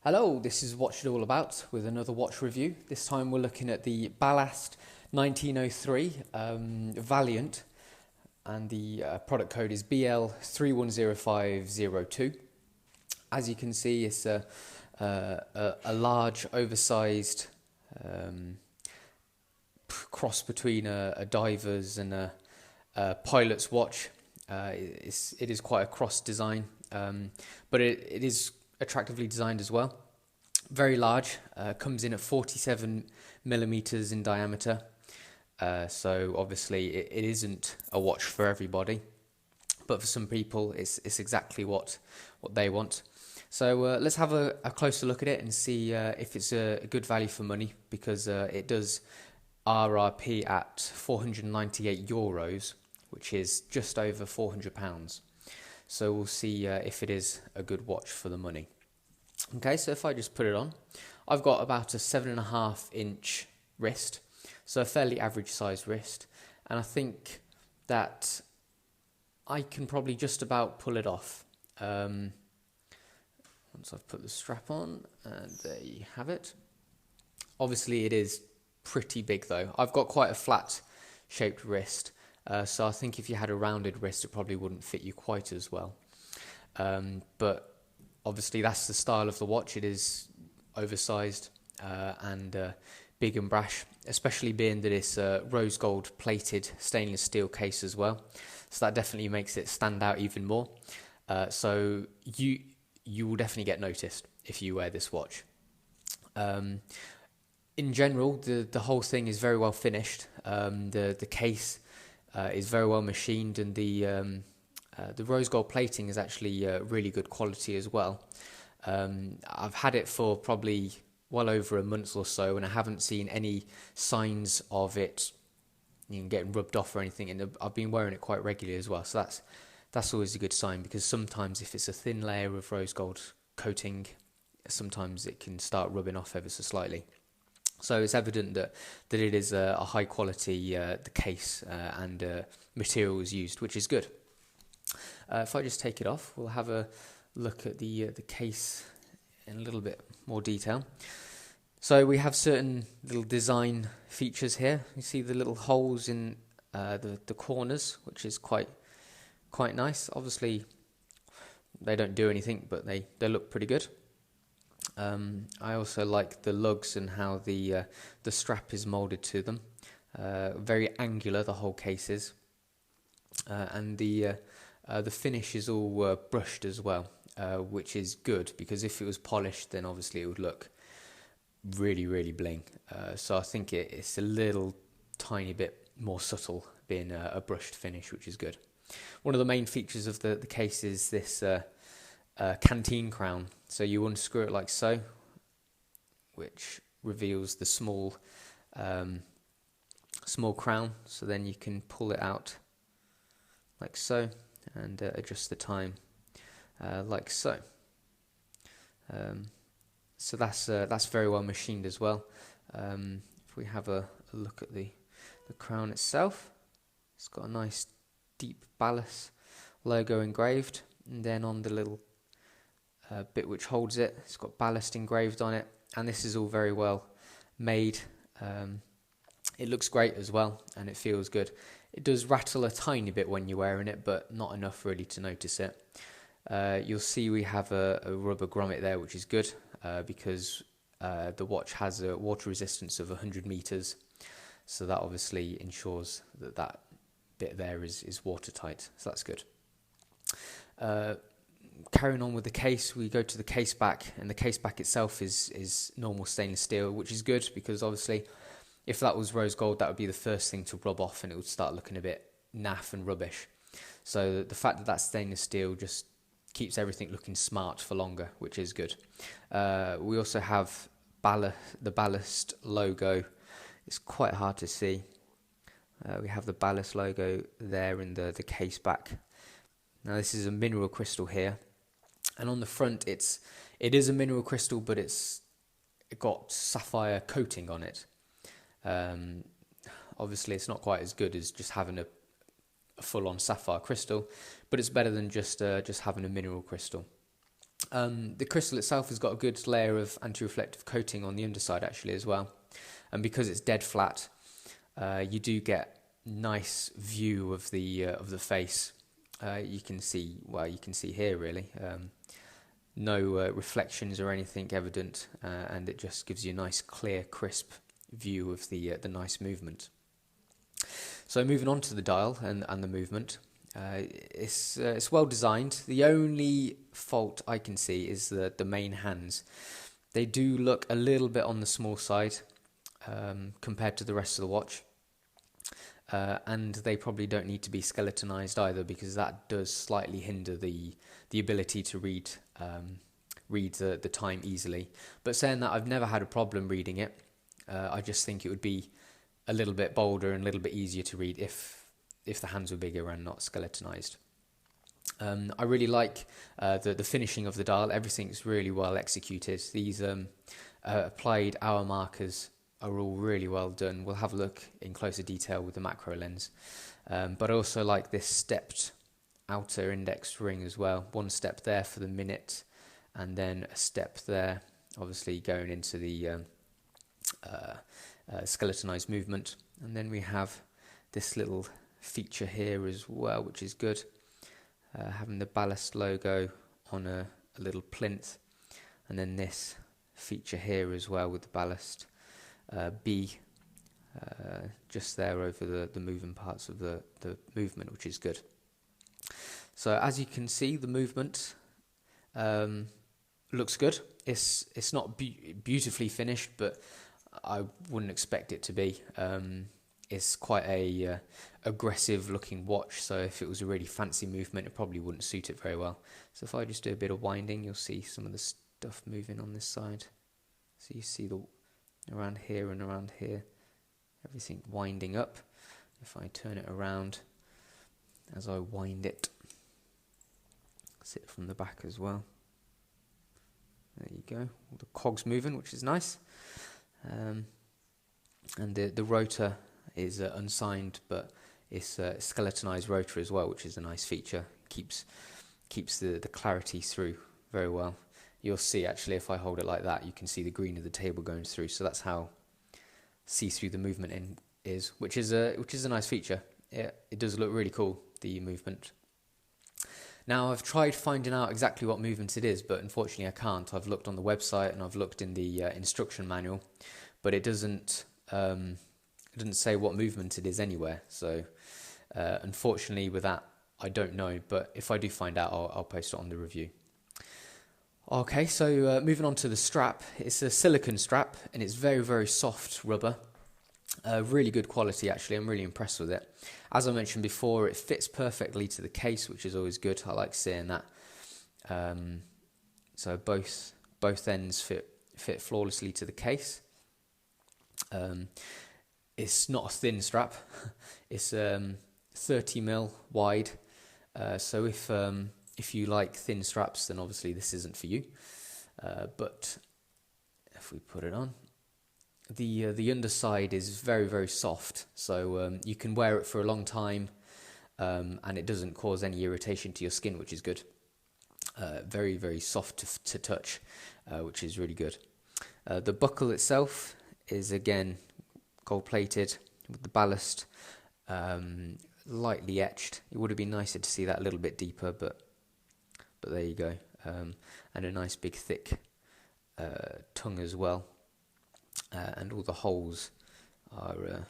Hello, this is Watch It All About with another watch review. This time we're looking at the Ballast 1903 Valiant, and the product code is BL-3105-02. As you can see, it's a large, oversized cross between a diver's and a pilot's watch. It is quite a cross design, but it is attractively designed as well. Very large, comes in at 47 millimeters in diameter, so obviously it isn't a watch for everybody, but for some people it's exactly what they want. So let's have a closer look at it and see if it's a good value for money, because it does RRP at €498, which is just over £400. So we'll see if it is a good watch for the money. Okay, so if I just put it on, I've got about a 7.5-inch wrist, so a fairly average sized wrist, and I think that I can probably just about pull it off once I've put the strap on, and there you have it. Obviously it is pretty big though. I've got quite a flat shaped wrist, so I think if you had a rounded wrist it probably wouldn't fit you quite as well, but obviously that's the style of the watch. It is oversized and big and brash, especially being that it's rose gold plated stainless steel case as well, so that definitely makes it stand out even more. So you will definitely get noticed if you wear this watch. In general, the whole thing is very well finished. The case is very well machined, and the rose gold plating is actually really good quality as well. I've had it for probably well over a month or so, and I haven't seen any signs of it getting rubbed off or anything, and I've been wearing it quite regularly as well, so that's always a good sign, because sometimes if it's a thin layer of rose gold coating, sometimes it can start rubbing off ever so slightly. So it's evident that it is a high quality the case and materials used, which is good. If I just take it off, we'll have a look at the case in a little bit more detail. So we have certain little design features here. You see the little holes in the corners, which is quite nice. Obviously, they don't do anything, but they look pretty good. I also like the lugs and how the strap is molded to them. Very angular, the whole case is, and the finish is all brushed as well, which is good, because if it was polished then obviously it would look really bling. So I think it's a little tiny bit more subtle being a brushed finish, which is good. One of the main features of the case is this Canteen Crown. So you unscrew it like so, which reveals the small crown, so then you can pull it out like so and adjust the time like so. So that's very well machined as well. If we have a look at the crown itself, it's got a nice deep Ballast logo engraved, and then on the little bit which holds it, it's got Ballast engraved on it, and this is all very well made. It looks great as well, and it feels good. It does rattle a tiny bit when you're wearing it, but not enough really to notice it. You'll see we have a rubber grommet there, which is good, because the watch has a water resistance of 100 meters, so that obviously ensures that bit there is watertight, so that's good. Carrying on with the case, we go to the case back, and the case back itself is normal stainless steel, which is good, because obviously if that was rose gold, that would be the first thing to rub off and it would start looking a bit naff and rubbish. So the fact that that's stainless steel just keeps everything looking smart for longer, which is good. We also have the Ballast logo. It's quite hard to see. We have the Ballast logo there in the case back. Now this is a mineral crystal here, and on the front it is a mineral crystal, but it got sapphire coating on it. Obviously it's not quite as good as just having a full-on sapphire crystal, but it's better than just having a mineral crystal. The crystal itself has got a good layer of anti-reflective coating on the underside actually as well, and because it's dead flat, you do get nice view of the face. You can see, well, you can see here really, no reflections or anything evident, and it just gives you a nice clear crisp view of the nice movement. So moving on to the dial and the movement, it's well designed. The only fault I can see is the main hands. They do look a little bit on the small side compared to the rest of the watch, and they probably don't need to be skeletonized either, because that does slightly hinder the ability to read the time easily. But saying that, I've never had a problem reading it. I just think it would be a little bit bolder and a little bit easier to read if the hands were bigger and not skeletonized. I really like the finishing of the dial. Everything's really well executed. These applied hour markers are all really well done. We'll have a look in closer detail with the macro lens. But I also like this stepped outer index ring as well. One step there for the minute, and then a step there, obviously going into the skeletonized movement. And then we have this little feature here as well, which is good, having the Ballast logo on a little plinth, and then this feature here as well with the Ballast B just there over the moving parts of the movement, which is good. So as you can see, the movement looks good. It's not beautifully finished, but I wouldn't expect it to be. It's quite a aggressive looking watch, so if it was a really fancy movement, it probably wouldn't suit it very well. So if I just do a bit of winding, you'll see some of the stuff moving on this side. So you see the around here and around here, everything winding up. If I turn it around as I wind it, sit from the back as well. There you go, all the cogs moving, which is nice. And the rotor is unsigned, but it's a skeletonized rotor as well, which is a nice feature. Keeps the clarity through very well. You'll see actually if I hold it like that, you can see the green of the table going through. So that's how see-through the movement is, which is a nice feature. It does look really cool, the movement. Now I've tried finding out exactly what movement it is, but unfortunately I can't. I've looked on the website and I've looked in the instruction manual, but it doesn't say what movement it is anywhere. So unfortunately with that, I don't know, but if I do find out, I'll post it on the review. Okay, so moving on to the strap. It's a silicone strap and it's very, very soft rubber. Really good quality actually. I'm really impressed with it. As I mentioned before, it fits perfectly to the case, which is always good. I like seeing that. So both ends fit flawlessly to the case. It's not a thin strap. It's 30mm wide. So if you like thin straps, then obviously this isn't for you. But if we put it on, the underside is very, very soft, so you can wear it for a long time, and it doesn't cause any irritation to your skin, which is good. Very, very soft to touch, which is really good. The buckle itself is again gold plated with the Ballast lightly etched. It would have been nicer to see that a little bit deeper, but there you go. And a nice big thick tongue as well. And all the holes are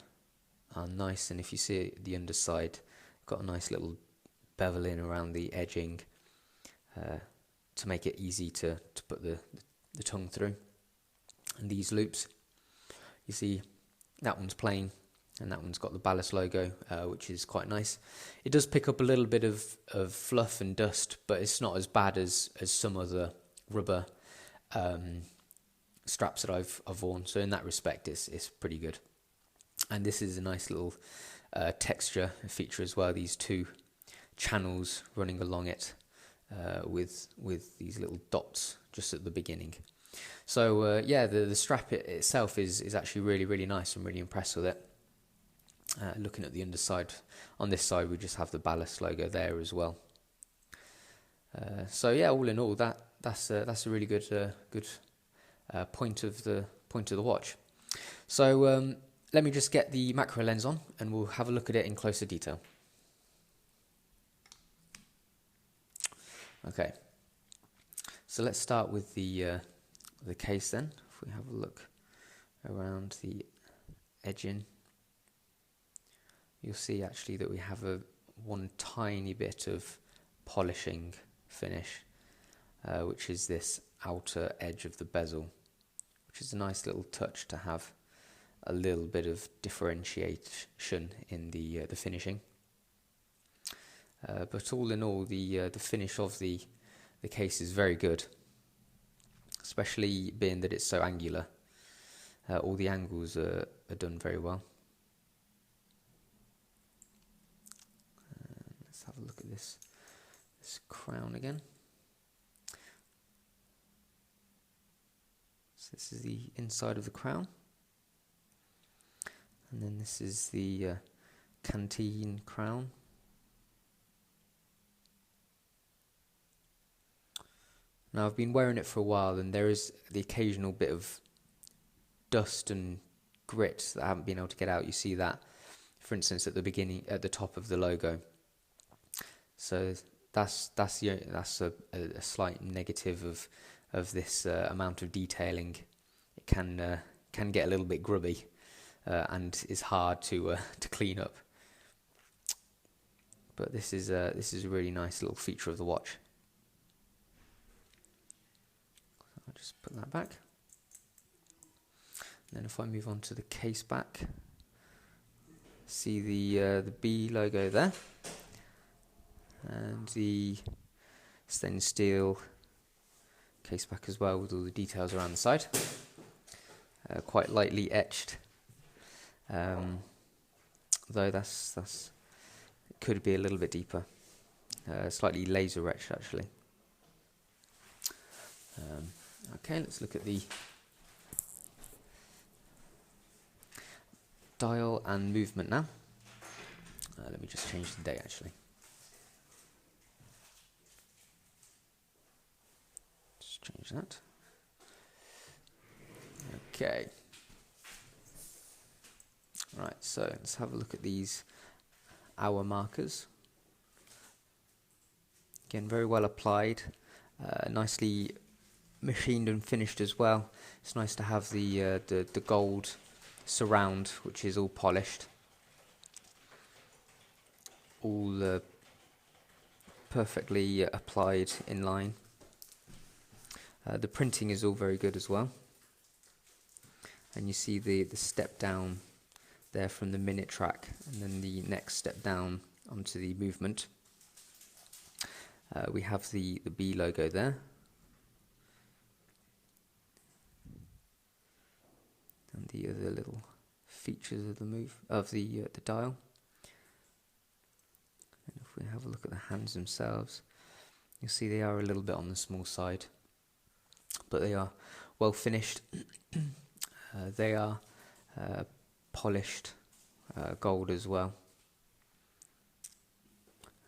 nice, and if you see the underside, got a nice little bevel in around the edging to make it easy to put the tongue through. And these loops, you see that one's plain and that one's got the Ballast logo, which is quite nice. It does pick up a little bit of fluff and dust, but it's not as bad as some other rubber straps that I've worn. So in that respect, it's pretty good. And this is a nice little texture feature as well. These two channels running along it with these little dots just at the beginning. So yeah, the strap itself is actually really, really nice. I'm really impressed with it. Looking at the underside, on this side we just have the Ballast logo there as well. So yeah, all in all, that's a really good point of the watch. So let me just get the macro lens on, and we'll have a look at it in closer detail. Okay, so let's start with the case then. If we have a look around the edging, you'll see actually that we have one tiny bit of polishing finish, which is this outer edge of the bezel, which is a nice little touch to have a little bit of differentiation in the finishing. But all in all, the finish of the case is very good, especially being that it's so angular. All the angles are done very well. Let's have a look at this crown again. So this is the inside of the crown, and then this is the Canteen Crown. Now I've been wearing it for a while, and there is the occasional bit of dust and grit that I haven't been able to get out. You see that, for instance, at the beginning, at the top of the logo. So that's a slight negative of this amount of detailing. It can get a little bit grubby and is hard to clean up. But this is a really nice little feature of the watch. I'll just put that back. And then if I move on to the case back, see the B logo there, and the stainless steel case back as well, with all the details around the side, quite lightly etched, though that's it could be a little bit deeper, slightly laser etched actually. Okay, let's look at the dial and movement now. Let me just change the date actually. Just change that. Okay. Right, so let's have a look at these hour markers. Again, very well applied, nicely machined and finished as well. It's nice to have the gold surround, which is all polished, all perfectly applied in line. The printing is all very good as well, and you see the step down there from the minute track, and then the next step down onto the movement. We have the B logo there, and the other little features of the dial. And if we have a look at the hands themselves, you'll see they are a little bit on the small side, but they are well finished. They are polished gold as well,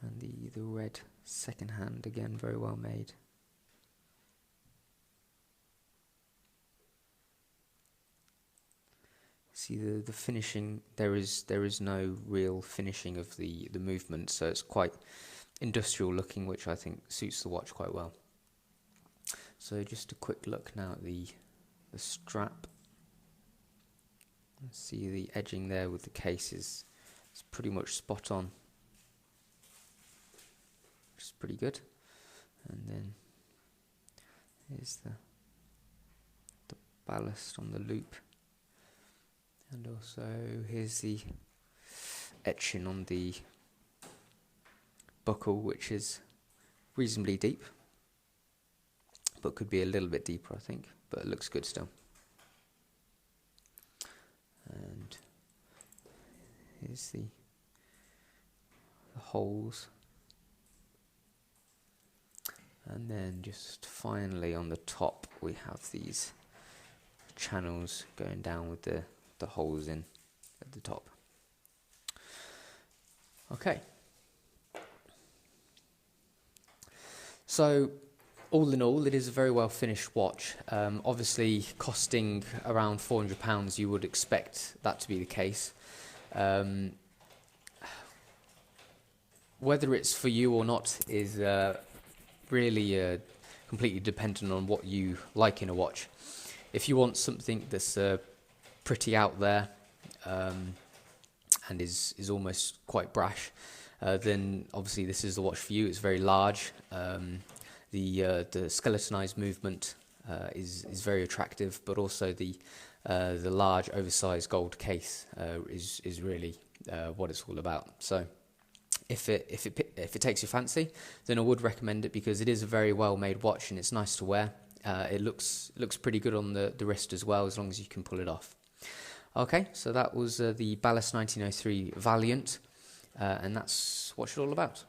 and the red second hand, again very well made. See the finishing, there is no real finishing of the movement, so it's quite industrial looking, which I think suits the watch quite well. So just a quick look now at the strap. See the edging there with the case is pretty much spot on, which is pretty good. And then here's the ballast on the loop, and also here's the etching on the buckle, which is reasonably deep, but could be a little bit deeper I think, but it looks good still. And here's the holes, and then just finally on the top we have these channels going down with the holes in at the top. Okay, so all in all, it is a very well finished watch. Obviously, costing around £400, you would expect that to be the case. Whether it's for you or not is really completely dependent on what you like in a watch. If you want something that's pretty out there and is almost quite brash, then obviously this is the watch for you. It's very large. The skeletonized movement is very attractive, but also the large oversized gold case is really what it's all about. So if it takes your fancy, then I would recommend it, because it is a very well made watch and it's nice to wear. It looks pretty good on the wrist as well, as long as you can pull it off. Okay, so that was the Ballast 1903 Valiant, and that's what it's all about.